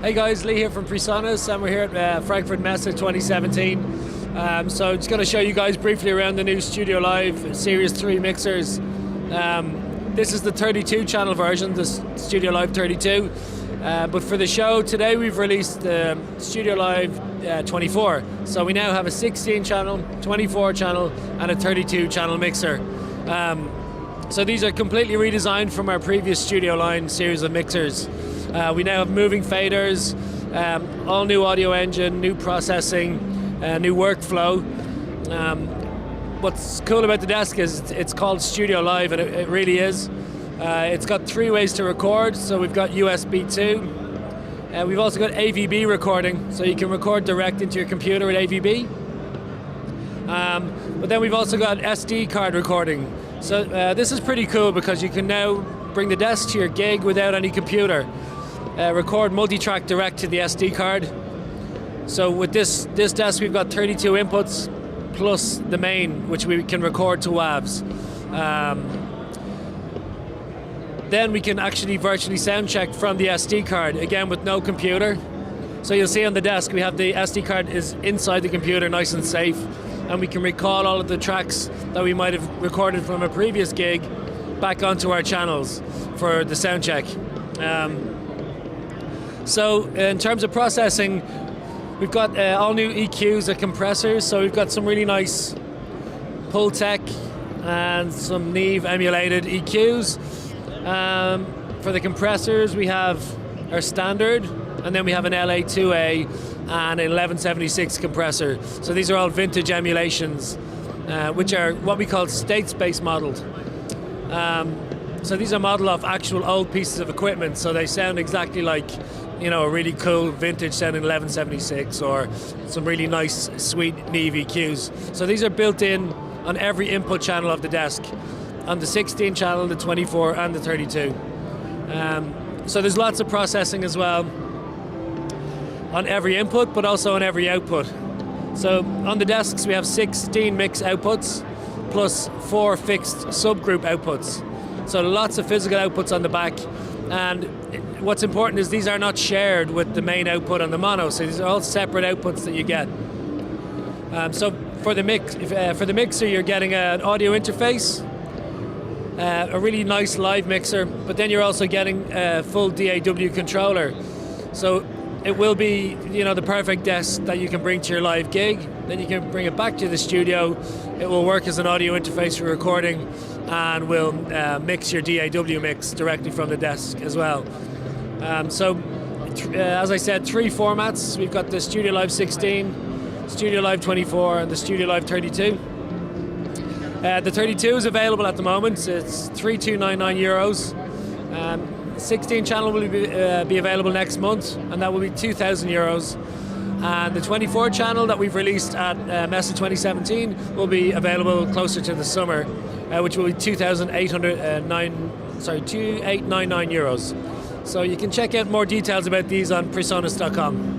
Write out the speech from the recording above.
Hey guys, Lee here from Presonus, and we're here at Frankfurt Messe 2017. So I'm just going to show you guys briefly around the new StudioLive Series 3 mixers. This is the 32 channel version, the StudioLive 32. But for the show today we've released the StudioLive 24. So we now have a 16 channel, 24 channel and a 32 channel mixer. So these are completely redesigned from our previous Studio line series of mixers. We now have moving faders, all new audio engine, new processing, new workflow. What's cool about the desk is it's called StudioLive, and it really is. It's got 3 ways to record, so we've got USB 2. We've also got AVB recording, so you can record direct into your computer with AVB. But then we've also got SD card recording. So this is pretty cool because you can now bring the desk to your gig without any computer. Record multi-track direct to the SD card. So with this desk we've got 32 inputs plus the main, which we can record to WAVs. Then we can actually virtually sound check from the SD card, again with no computer. So you'll see on the desk we have the SD card is inside the computer, nice and safe, and we can recall all of the tracks that we might have recorded from a previous gig back onto our channels for the sound check. So in terms of processing, we've got all new EQs and compressors, so we've got some really nice Pultec and some Neve emulated EQs. For the compressors we have our standard, and then we have an LA2A and an 1176 compressor. So these are all vintage emulations, which are what we call state space modeled. So these are modeled off actual old pieces of equipment, so they sound exactly like, you know, a really cool vintage sounding 1176 or some really nice sweet Neve EQs. So these are built in on every input channel of the desk, on the 16 channel, the 24 and the 32. So there's lots of processing as well on every input, but also on every output. So on the desks we have 16 mix outputs plus 4 fixed subgroup outputs. So lots of physical outputs on the back, and what's important is these are not shared with the main output on the mono, so these are all separate outputs that you get. So for the mixer you're getting an audio interface, a really nice live mixer, but then you're also getting a full DAW controller. So it will be, you know, the perfect desk that you can bring to your live gig. Then you can bring it back to the studio. It will work as an audio interface for recording, and will mix your DAW mix directly from the desk as well. As I said, 3 formats. We've got the StudioLive 16, StudioLive 24, and the StudioLive 32. The 32 is available at the moment. It's €3,299. 16 channel will be available next month, and that will be €2,000. And the 24 channel that we've released at Messe 2017 will be available closer to the summer, which will be €2,899. So you can check out more details about these on Presonus.com.